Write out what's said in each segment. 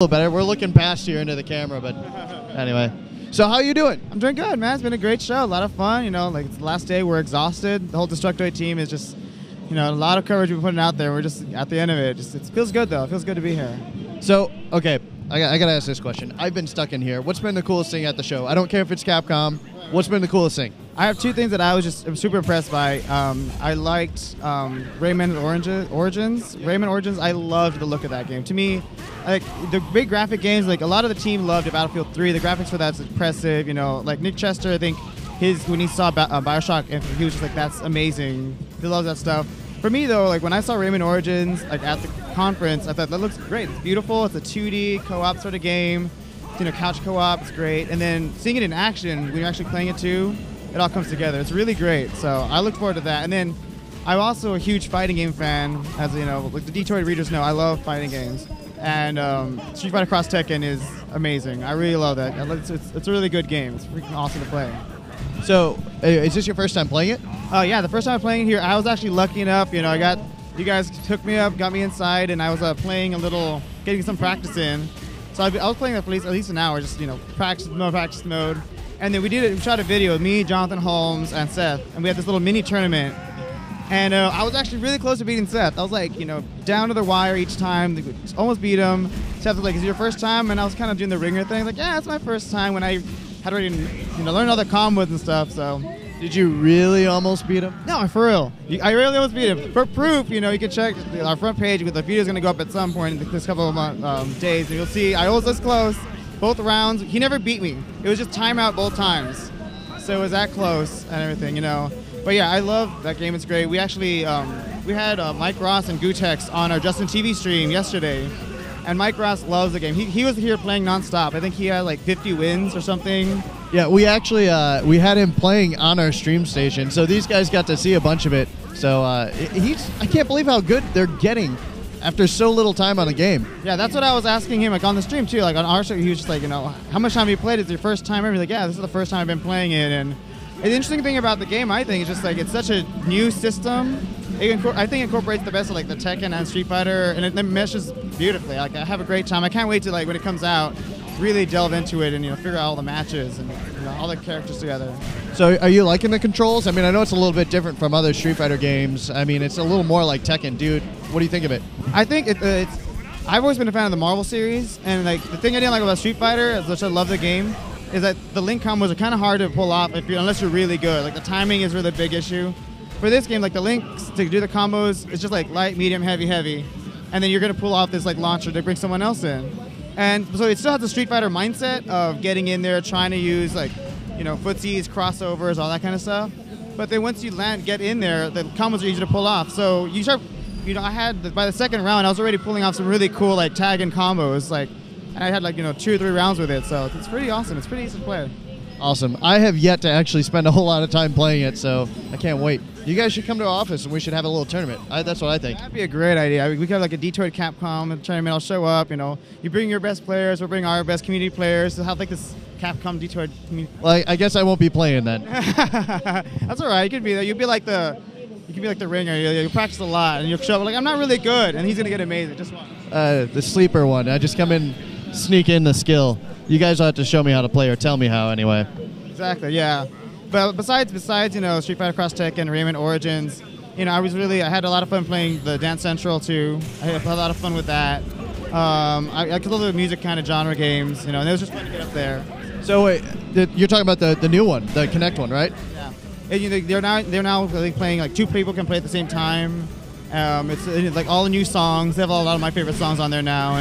little better. We're looking past here into the camera, but anyway. So how you doing? I'm doing good, man. It's been a great show. A lot of fun. You know, like it's the last day. We're exhausted. The whole Destructoid team is just, you know, a lot of coverage we're putting out there. We're just at the end of it. It feels good though. It feels good to be here. So, okay, I gotta ask this question. I've been stuck in here. What's been the coolest thing at the show? I don't care if it's Capcom. What's been the coolest thing? I have two things that I'm super impressed by. I liked Rayman Origins. Rayman Origins, I loved the look of that game. To me, like the big graphic games, like a lot of the team loved Battlefield 3. The graphics for that's impressive. You know, like Nick Chester, I think when he saw Bioshock Infinite, he was just like, that's amazing. He loves that stuff. For me though, like when I saw Rayman Origins like at the conference, I thought that looks great. It's beautiful. It's a 2D co-op sort of game. You know, couch co-op. It's great. And then seeing it in action when you're actually playing it too, it all comes together. It's really great. So I look forward to that. And then I'm also a huge fighting game fan. As you know, like the Detroit readers know, I love fighting games. And Street Fighter Cross Tekken is amazing. I really love that. It's a really good game. It's freaking awesome to play. So, is this your first time playing it? Oh yeah, the first time playing it here, I was actually lucky enough. You know, you guys took me up, got me inside, and I was playing getting some practice in. So I was playing for at least an hour, just practice mode. And then we shot a video with me, Jonathan Holmes, and Seth, and we had this little mini tournament. And I was actually really close to beating Seth. I was like, down to the wire each time, almost beat him. Seth was like, "Is it your first time?" And I was kind of doing the ringer thing. I was like, "Yeah, it's my first time." When I had already, learned all the combos and stuff. So. Did you really almost beat him? No, for real. I really almost beat him. For proof, you can check our front page because the video's going to go up at some point in this couple of days, and you'll see I was this close. Both rounds, he never beat me. It was just timeout both times. So it was that close and everything, But yeah, I love that game. It's great. We actually we had Mike Ross and Gutex on our Justin TV stream yesterday, and Mike Ross loves the game. He was here playing nonstop. I think he had like 50 wins or something. Yeah, we actually we had him playing on our stream station, so these guys got to see a bunch of it. So I can't believe how good they're getting after so little time on the game. Yeah, that's what I was asking him, like on the stream too. Like on our show, he was just like, how much time have you played? It's your first time ever? He's like, yeah, this is the first time I've been playing it. And the interesting thing about the game, I think, is just like it's such a new system. I think it incorporates the best of like the Tekken and Street Fighter, and it meshes beautifully. Like I have a great time. I can't wait to when it comes out, really delve into it and figure out all the matches and all the characters together. So are you liking the controls? I mean, I know it's a little bit different from other Street Fighter games. I mean, it's a little more like Tekken, dude. What do you think of it? I think it's. I've always been a fan of the Marvel series, and like the thing I didn't like about Street Fighter, which I love the game, is that the link combos are kind of hard to pull off unless you're really good. Like the timing is really a big issue. For this game, like the links to do the combos, it's just like light, medium, heavy, and then you're gonna pull off this like launcher to bring someone else in. And so it still has the Street Fighter mindset of getting in there, trying to use footsies, crossovers, all that kind of stuff. But then once you get in there, the combos are easy to pull off. So you start, by the second round, I was already pulling off some really cool tag and combos, and I had 2 or 3 rounds with it. So it's pretty awesome. It's pretty easy to play. Awesome. I have yet to actually spend a whole lot of time playing it, so I can't wait. You guys should come to our office and we should have a little tournament. That's what I think. That'd be a great idea. We could have a Detroit Capcom tournament. I'll show up. You bring your best players. We'll bring our best community players. We'll have this Capcom Detroit community. Well, I guess I won't be playing then. That's all right. You could be there. You'll be like the ringer. You practice a lot and you'll show up I'm not really good, and he's gonna get amazing. Just watch. The sleeper one. I just come in, sneak in the skill. You guys will have to show me how to play or tell me how anyway. Exactly, yeah. But besides Street Fighter Cross Tekken and Rayman Origins, I had a lot of fun playing the Dance Central too. I had a lot of fun with that. I love the music kind of genre games, and it was just fun to get up there. So wait, you're talking about the new one, the Connect one, right? Yeah. And, they're now really playing 2 people can play at the same time. It's like all the new songs. They have a lot of my favorite songs on there now,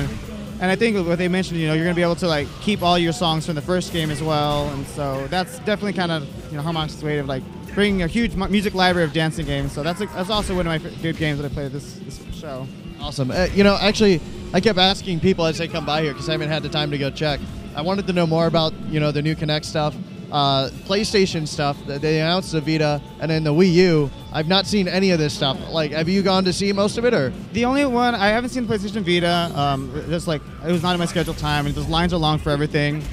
and I think what they mentioned, you're going to be able to keep all your songs from the first game as well, and so that's definitely kind of Harmonix's way of bringing a huge music library of dancing games. So that's also one of my favorite games that I played this show. Awesome. Actually, I kept asking people as they come by here because I haven't had the time to go check. I wanted to know more about the new Connect stuff. PlayStation stuff. They announced the Vita and then the Wii U. I've not seen any of this stuff. Have you gone to see most of it, or? The only one I haven't seen the PlayStation Vita. It was not in my scheduled time, and those lines are long for everything.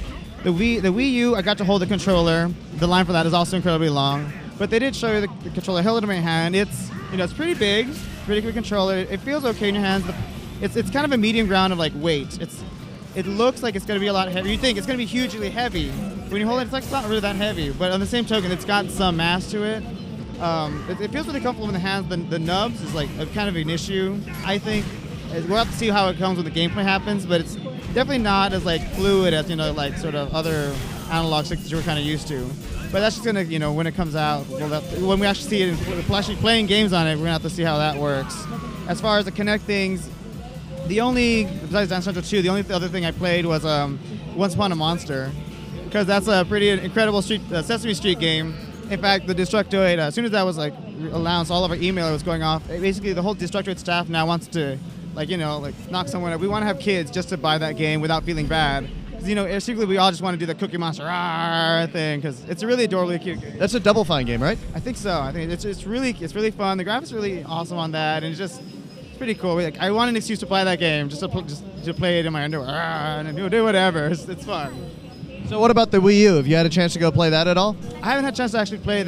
The Wii U, I got to hold the controller. The line for that is also incredibly long. But they did show you the controller. I held it in my hand. It's it's pretty big, pretty good controller. It feels okay in your hands. It's kind of a medium ground of weight. it looks like it's going to be a lot heavy. You think it's going to be hugely heavy. When you hold it, it's like it's not really that heavy. But on the same token, it's got some mass to it. It feels really comfortable in the hands. The nubs is like a kind of an issue, I think. We'll have to see how it comes when the gameplay happens, but it's definitely not as like fluid as, you know, like sort of other analog sticks that you were kind of used to. But that's just gonna, you know, when it comes out, when we actually see it, actually playing games on it, we're gonna have to see how that works. As far as the Kinect things, besides Dance Central 2, the only other thing I played was Once Upon a Monster, because that's a pretty incredible Sesame Street game. In fact, the Destructoid, as soon as that was like announced, all of our email was going off. Basically, the whole Destructoid staff now wants to, like, you know, like knock someone up. We want to have kids just to buy that game without feeling bad. Because, you know, secretly we all just want to do the Cookie Monster thing, because it's a really adorably cute game. That's a Double Fine game, right? I think so. I think it's really fun. The graphics are really awesome on that, and it's pretty cool. Like, I want an excuse to play that game, just to play it in my underwear and do whatever. It's fun. So what about the Wii U? Have you had a chance to go play that at all? I haven't had a chance to actually play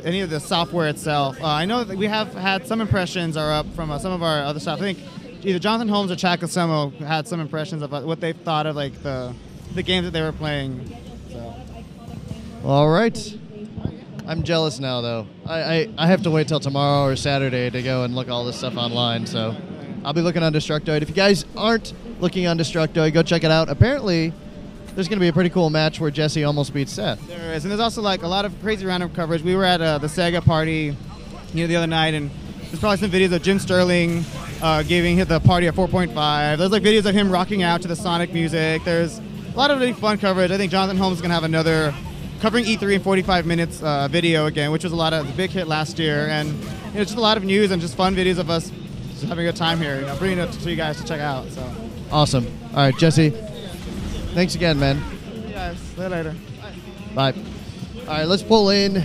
any of the software itself. I know that we have had some impressions are up from some of our other stuff. I think either Jonathan Holmes or Chad Kasemo had some impressions about what they thought of like the games that they were playing. So. All right. I'm jealous now, though. I have to wait till tomorrow or Saturday to go and look all this stuff online, so I'll be looking on Destructoid. If you guys aren't looking on Destructoid, go check it out. Apparently, there's going to be a pretty cool match where Jesse almost beats Seth. There is, and there's also like a lot of crazy random coverage. We were at the Sega party, the other night, and there's probably some videos of Jim Sterling giving the party a 4.5. There's like videos of him rocking out to the Sonic music. There's a lot of really fun coverage. I think Jonathan Holmes is going to have another covering E3 in 45 minutes video again, which was a big hit last year, and just a lot of news and just fun videos of us just having a good time here. Bringing it to you guys to check out. So awesome. All right, Jesse. Thanks again, man. Yes, see you later. Bye. All right, let's pull in.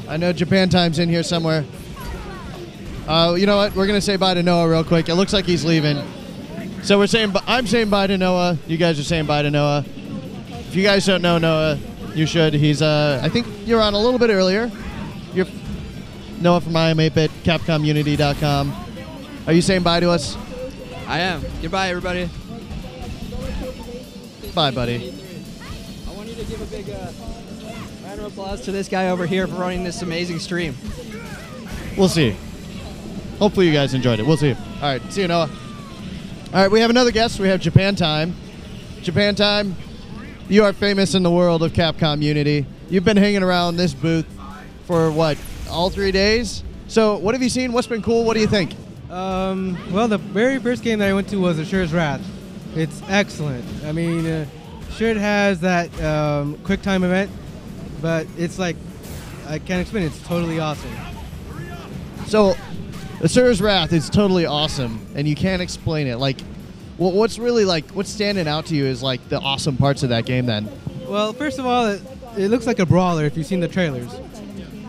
I know Japan Time's in here somewhere. You know what? We're going to say bye to Noah real quick. It looks like he's leaving. So I'm saying bye to Noah. You guys are saying bye to Noah. If you guys don't know Noah, you should. He's, I think you're on a little bit earlier. You're Noah from IM8bit, CapcomUnity.com. Are you saying bye to us? I am. Goodbye, everybody. Bye, buddy. I want you to give a big round of applause to this guy over here for running this amazing stream. We'll see. Hopefully you guys enjoyed it. We'll see. All right. See you, Noah. All right. We have another guest. We have Japan Time. Japan Time, you are famous in the world of Capcom Unity. You've been hanging around this booth for, what, all 3 days? So what have you seen? What's been cool? What do you think? Well, the very first game that I went to was Assure's Wrath. It's excellent. I mean, sure it has that quick time event, but it's like, I can't explain it. It's totally awesome. So, Asura's Wrath is totally awesome, and you can't explain it. Like, what's really like, what's standing out to you is like the awesome parts of that game then? Well, first of all, it looks like a brawler if you've seen the trailers.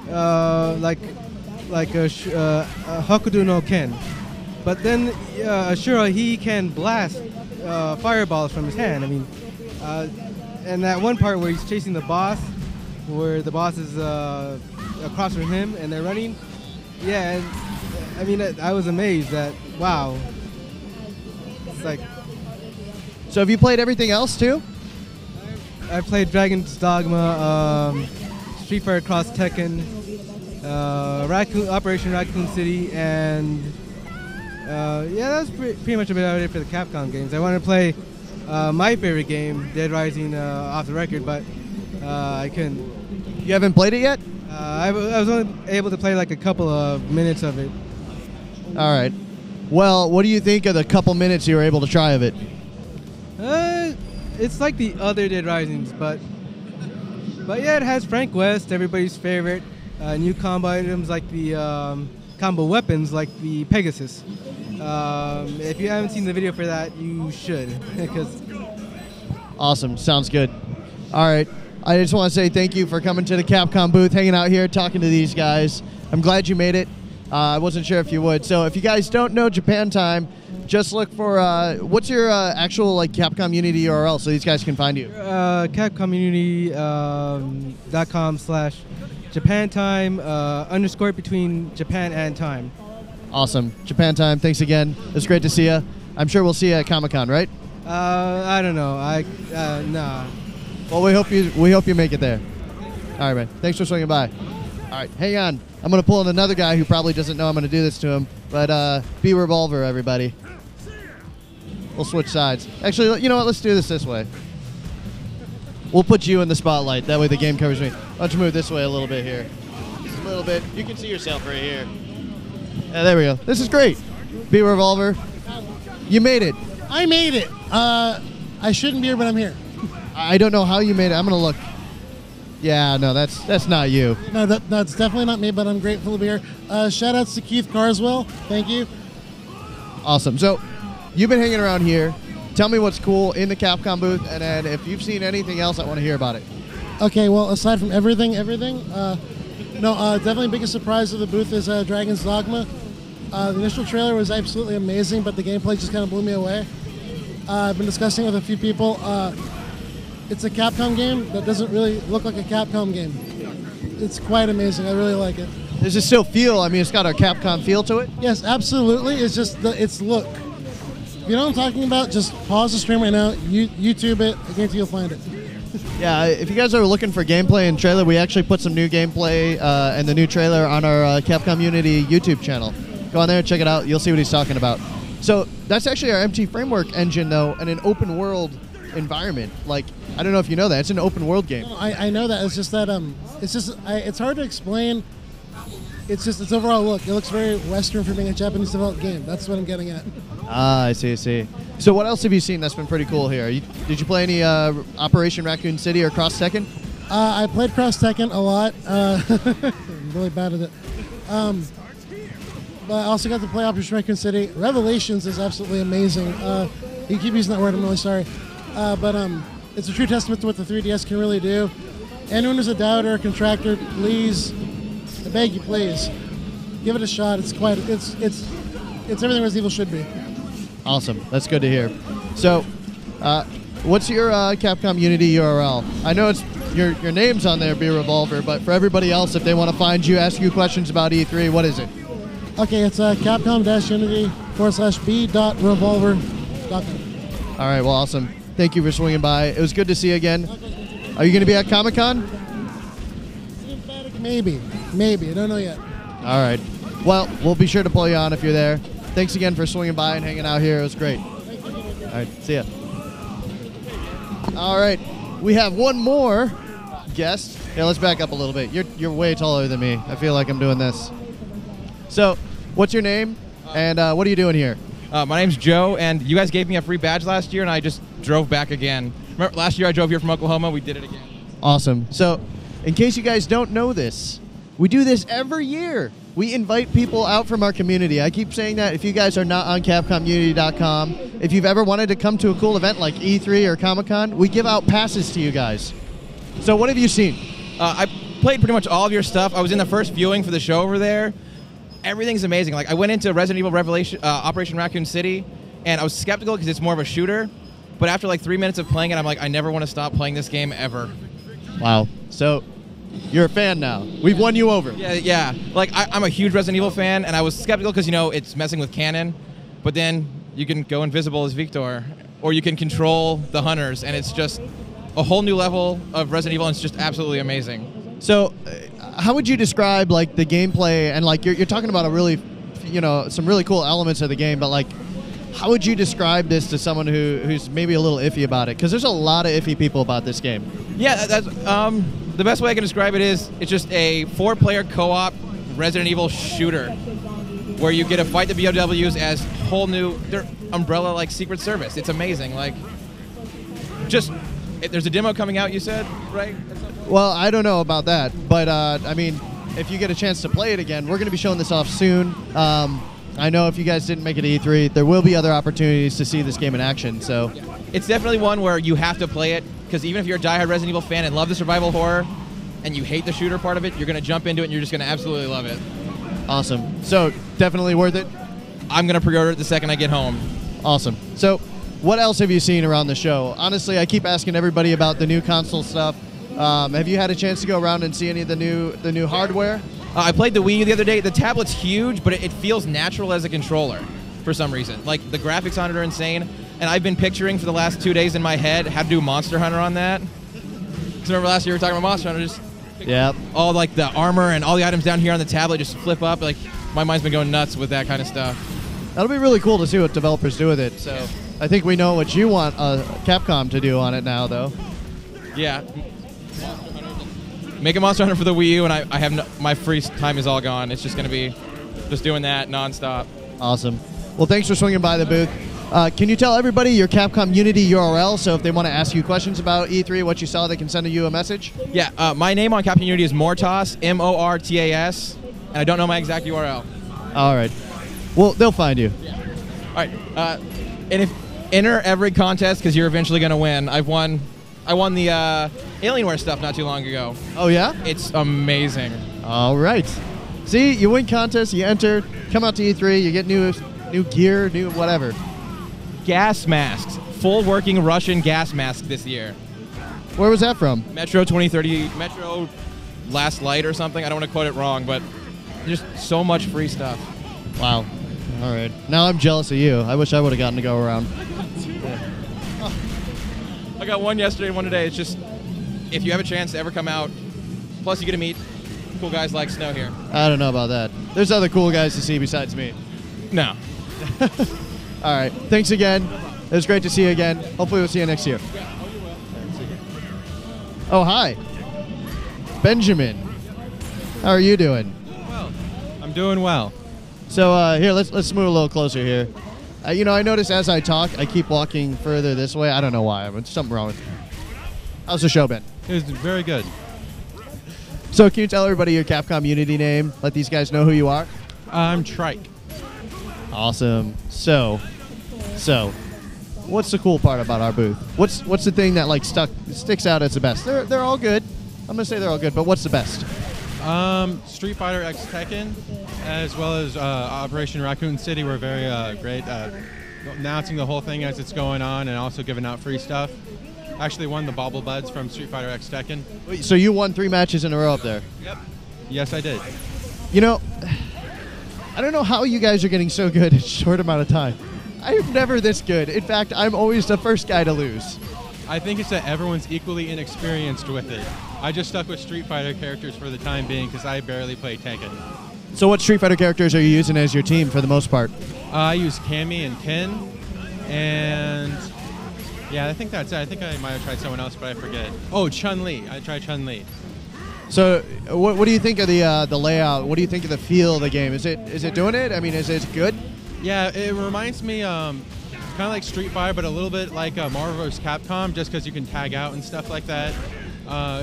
Like a Hokudo no Ken. But then Ashura, he can blast fireballs from his hand. I mean, and that one part where he's chasing the boss, where the boss is across from him and they're running. Yeah, and I mean, I was amazed that, wow. It's like... So have you played everything else too? I played Dragon's Dogma, Street Fighter Cross Tekken, Operation Raccoon City, and yeah, that's pretty much about it for the Capcom games. I wanted to play my favorite game, Dead Rising, off the record, but I couldn't. You haven't played it yet? I was only able to play like a couple of minutes of it. All right. Well, what do you think of the couple minutes you were able to try of it? It's like the other Dead Risings, but yeah, it has Frank West, everybody's favorite. New combo items like the combo weapons, like the Pegasus. If you haven't seen the video for that, you should. Awesome. Sounds good. All right. I just want to say thank you for coming to the Capcom booth, hanging out here, talking to these guys. I'm glad you made it. I wasn't sure if you would. So if you guys don't know Japan Time, just look for, what's your actual like Capcom Unity URL so these guys can find you? CapcomUnity.com/JapanTime _ between Japan and time. Awesome. Japan Time, thanks again. It was great to see you. I'm sure we'll see you at Comic-Con, right? I don't know. Nah. Well, we hope you make it there. All right, man. Thanks for swinging by. All right, hang on. I'm gonna pull in another guy who probably doesn't know I'm gonna do this to him, but be Revolver, everybody. We'll switch sides. Actually, you know what? Let's do this way. We'll put you in the spotlight. That way the game covers me. Why don't you move this way a little bit here? Just a little bit. You can see yourself right here. Yeah, there we go. This is great. Be Revolver. You made it. I made it. I shouldn't be here, but I'm here. I don't know how you made it. I'm gonna look. Yeah, no, that's not you. No, that's definitely not me, but I'm grateful to be here. Shout outs to Keith Carswell. Thank you. Awesome. So, you've been hanging around here. Tell me what's cool in the Capcom booth, and then if you've seen anything else, I want to hear about it. Okay, well, aside from everything, definitely biggest surprise of the booth is Dragon's Dogma. The initial trailer was absolutely amazing, but the gameplay just kind of blew me away. I've been discussing with a few people. It's a Capcom game that doesn't really look like a Capcom game. It's quite amazing. I really like it. Does it still feel? I mean, it's got a Capcom feel to it. Yes, absolutely. It's just its look. If you know what I'm talking about, just pause the stream right now. YouTube it. I guarantee you'll find it. Yeah, if you guys are looking for gameplay and trailer, we actually put some new gameplay and the new trailer on our Capcom Unity YouTube channel. Go on there and check it out. You'll see what he's talking about. So that's actually our MT Framework engine, though, and an open world environment. Like, I don't know if you know that. It's an open world game. No, I know that. It's just that it's hard to explain. It's just its overall look. It looks very Western for being a Japanese developed game. That's what I'm getting at. Ah, I see. So what else have you seen that's been pretty cool here? Did you play any Operation Raccoon City or Cross Tekken? I played Cross Tekken a lot. I'm really bad at it. But I also got to play Operation Raccoon City. Revelations is absolutely amazing. You keep using that word. I'm really sorry. But it's a true testament to what the 3DS can really do. Anyone who's a doubter or contractor, please, I beg you, please, give it a shot. It's everything Resident Evil should be. Awesome. That's good to hear. So, what's your Capcom Unity URL? I know it's your name's on there, Be Revolver, but for everybody else, if they want to find you, ask you questions about E3, what is it? Okay, it's capcom-unity/b.revolver.com. All right, well, awesome. Thank you for swinging by. It was good to see you again. Are you going to be at Comic-Con? Maybe. I don't know yet. All right. Well, we'll be sure to pull you on if you're there. Thanks again for swinging by and hanging out here. It was great. All right, see ya. All right, we have one more guest. Yeah, let's back up a little bit. You're way taller than me. I feel like I'm doing this. So, what's your name, and what are you doing here? My name's Joe, and you guys gave me a free badge last year, and I just drove back again. Remember, last year I drove here from Oklahoma. We did it again. Awesome. So, in case you guys don't know this, we do this every year. We invite people out from our community. I keep saying that if you guys are not on CapcomUnity.com, if you've ever wanted to come to a cool event like E3 or Comic-Con, we give out passes to you guys. So what have you seen? I played pretty much all of your stuff. I was in the first viewing for the show over there. Everything's amazing. Like, I went into Resident Evil Operation Raccoon City, and I was skeptical because it's more of a shooter. But after like 3 minutes of playing it, I'm like, I never want to stop playing this game ever. Wow. So, you're a fan now. We've won you over. Yeah. Like, I'm a huge Resident Evil fan, and I was skeptical because, it's messing with canon. But then you can go invisible as Victor, or you can control the hunters, and it's just a whole new level of Resident Evil, and it's just absolutely amazing. So, how would you describe, like, the gameplay, and, like, you're talking about a really, some really cool elements of the game, but, like, how would you describe this to someone who's maybe a little iffy about it? Because there's a lot of iffy people about this game. Yeah, that's the best way I can describe it is it's just a 4-player co-op Resident Evil shooter where you get to fight the BOWs as whole new, they're Umbrella-like Secret Service. It's amazing. Like, there's a demo coming out, you said, right? Well, I don't know about that, but I mean, if you get a chance to play it again, we're going to be showing this off soon. I know if you guys didn't make it to E3, there will be other opportunities to see this game in action. So, it's definitely one where you have to play it because even if you're a diehard Resident Evil fan and love the survival horror, and you hate the shooter part of it, you're going to jump into it and you're just going to absolutely love it. Awesome. So, definitely worth it? I'm going to pre-order it the second I get home. Awesome. So, what else have you seen around the show? Honestly, I keep asking everybody about the new console stuff. Have you had a chance to go around and see any of the new hardware? I played the Wii U the other day. The tablet's huge, but it feels natural as a controller for some reason. Like, the graphics on it are insane. and I've been picturing for the last 2 days in my head how to do Monster Hunter on that. Because remember last year we were talking about Monster Hunter, just all like the armor and all the items down here on the tablet just flip up. Like my mind's been going nuts with that kind of stuff. That'll be really cool to see what developers do with it. So I think we know what you want Capcom to do on it now, though. Yeah. Make a Monster Hunter for the Wii U, and I have my free time is all gone. It's just going to be just doing that nonstop. Awesome. Well, thanks for swinging by the booth. Can you tell everybody your Capcom Unity URL, so if they want to ask you questions about E3, what you saw, they can send you a message? Yeah, my name on Capcom Unity is Mortas, Mortas, and I don't know my exact URL. All right. Well, they'll find you. Yeah. All right. And if enter every contest because you're eventually going to win. I won the Alienware stuff not too long ago. Oh, yeah? It's amazing. All right. See, you win contests, you enter, come out to E3, you get new gear, new whatever. Gas masks. Full working Russian gas mask this year. Where was that from? Metro 2030, Metro Last Light or something. I don't want to quote it wrong, but just so much free stuff. Wow. All right. Now I'm jealous of you. I wish I would have gotten to go around. I got one yesterday and one today. It's just, if you have a chance to ever come out, plus you get to meet cool guys like Snow here. I don't know about that. There's other cool guys to see besides me. No. All right. Thanks again. It was great to see you again. Hopefully we'll see you next year. Oh, hi. Benjamin. How are you doing? Well, I'm doing well. So here, let's move a little closer here. You know, I notice as I talk, I keep walking further this way. I don't know why. There's something wrong with me. How's the show been? It was very good. So can you tell everybody your Capcom Unity name? Let these guys know who you are. I'm Trike. Awesome. So, what's the cool part about our booth? What's the thing that like sticks out as the best? They're all good. I'm gonna say they're all good, but what's the best? Street Fighter X Tekken, as well as Operation Raccoon City, were very great. Announcing the whole thing as it's going on, and also giving out free stuff. Actually won the Bobble Buds from Street Fighter X Tekken. Wait, so you won 3 matches in a row up there? Yep. Yes, I did. You know, I don't know how you guys are getting so good in a short amount of time. I'm never this good. In fact, I'm always the first guy to lose. I think it's that everyone's equally inexperienced with it. I just stuck with Street Fighter characters for the time being because I barely play Tekken. So what Street Fighter characters are you using as your team for the most part? I use Cammy and Ken, and yeah, I think that's it. I think I might have tried someone else, but I forget. Oh, Chun-Li. I tried Chun-Li. So what do you think of the layout? What do you think of the feel of the game? Is it doing it? I mean, is it good? Yeah, it reminds me kind of like Street Fighter, but a little bit like Marvel vs. Capcom, just because you can tag out and stuff like that.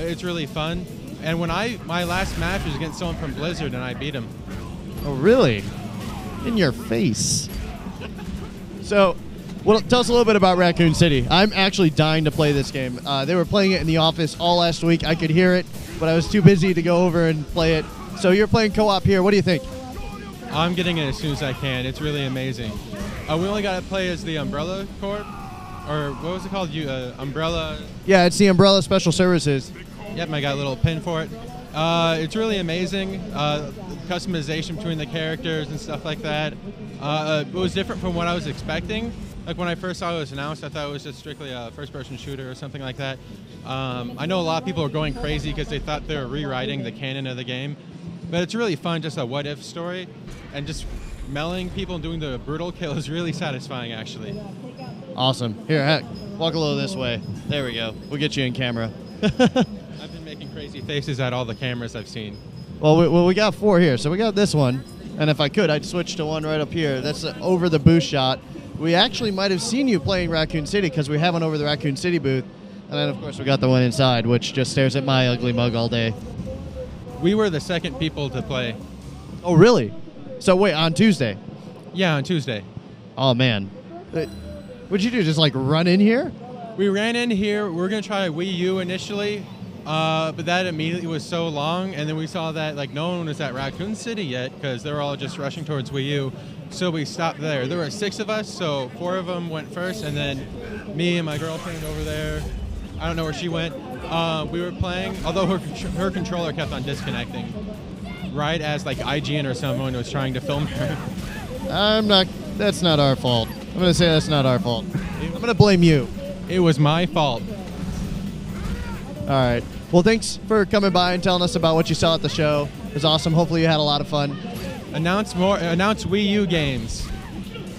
It's really fun. And when my last match was against someone from Blizzard, and I beat him. Oh, really? In your face. So, well, tell us a little bit about Raccoon City. I'm actually dying to play this game. They were playing it in the office all last week. I could hear it, but I was too busy to go over and play it. So you're playing co-op here. What do you think? I'm getting it as soon as I can. It's really amazing. We only got to play as the Umbrella Corp, or what was it called? Umbrella. Yeah, it's the Umbrella Special Services. Yep, I got a little pin for it. It's really amazing. Customization between the characters and stuff like that. It was different from what I was expecting. Like when I first saw it was announced, I thought it was just strictly a first-person shooter or something like that. I know a lot of people are going crazy because they thought they were rewriting the canon of the game. But it's really fun, just a what-if story. And just meleeing people and doing the brutal kill is really satisfying, actually. Awesome. Here, heck, walk a little this way. There we go. We'll get you in camera. I've been making crazy faces at all the cameras I've seen. Well, we got 4 here. So we got this one. And if I could, I'd switch to one right up here. That's over the booth shot. We actually might have seen you playing Raccoon City because we have one over the Raccoon City booth. And then, of course, we got the one inside, which just stares at my ugly mug all day. We were the second people to play. Oh, really? So, wait, on Tuesday? Yeah, on Tuesday. Oh, man. What'd you do, just, like, run in here? We ran in here. We were going to try a Wii U initially, but that immediately was so long. And then we saw that, like, no one was at Raccoon City yet because they were all just rushing towards Wii U. So we stopped there. There were 6 of us, so 4 of them went first, and then me and my girlfriend over there. I don't know where she went. We were playing, although her controller kept on disconnecting right as like IGN or someone was trying to film her. That's not our fault. I'm going to say that's not our fault. I'm gonna blame you. It was my fault. All right. Well, thanks for coming by and telling us about what you saw at the show. It was awesome. Hopefully you had a lot of fun. Announce Wii U games.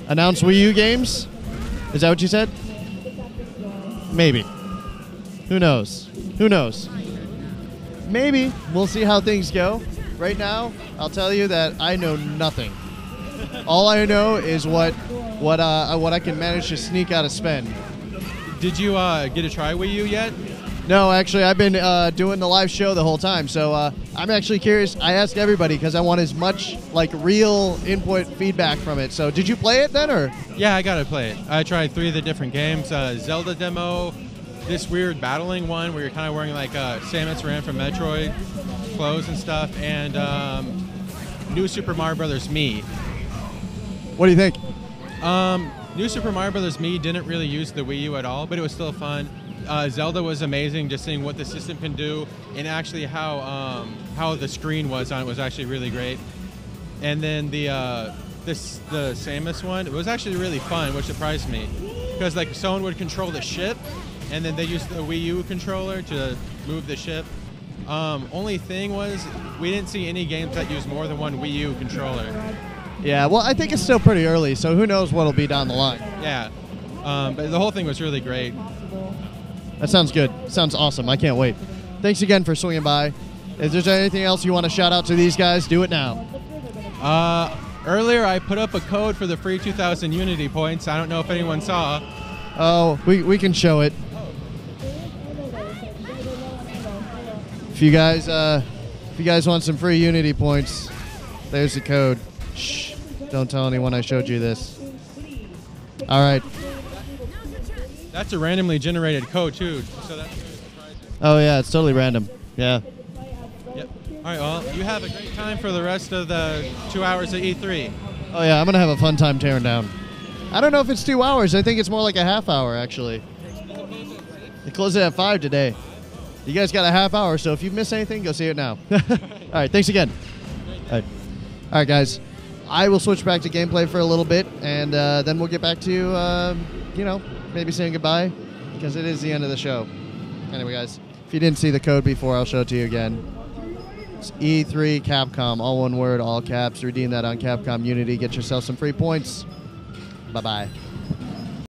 Announce Wii U games? Is that what you said? Maybe. Who knows? Who knows? Maybe. We'll see how things go. Right now, I'll tell you that I know nothing. All I know is what I can manage to sneak out of spend. Did you get to try Wii U yet? No, actually, I've been doing the live show the whole time, so I'm actually curious. I asked everybody because I want as much like real input feedback from it. So, did you play it then, or? Yeah, I got to play it. I tried 3 of the different games: Zelda demo, this weird battling one where you're kind of wearing like Samus Aran from Metroid clothes and stuff, and New Super Mario Brothers Me. What do you think? New Super Mario Brothers Me didn't really use the Wii U at all, but it was still fun. Zelda was amazing, just seeing what the system can do, and actually how the screen was on it was actually really great. And then the Samus one, it was actually really fun, which surprised me, because like someone would control the ship, and then they used the Wii U controller to move the ship. Only thing was, we didn't see any games that use more than one Wii U controller. Yeah, well, I think it's still pretty early, so who knows what'll be down the line. Yeah, but the whole thing was really great. That sounds good. Sounds awesome. I can't wait. Thanks again for swinging by. If there's anything else you want to shout out to these guys, do it now. Earlier, I put up a code for the free 2,000 Unity points. I don't know if anyone saw. Oh, we can show it. If you guys want some free Unity points, there's the code. Shh! Don't tell anyone I showed you this. All right. That's a randomly generated code too, so that's really surprising. Oh yeah, it's totally random. Yeah. Yep. All right. Well, you have a great time for the rest of the 2 hours at E3. Oh yeah, I'm gonna have a fun time tearing down. I don't know if it's 2 hours. I think it's more like a half hour actually. They close it at 5 today. You guys got a half hour, so if you miss anything, go see it now. All right, thanks again. All right, guys. I will switch back to gameplay for a little bit, and then we'll get back to, maybe saying goodbye, because it is the end of the show. Anyway, guys, if you didn't see the code before, I'll show it to you again. It's E3 Capcom, all one word, all caps. Redeem that on Capcom Unity. Get yourself some free points. Bye-bye.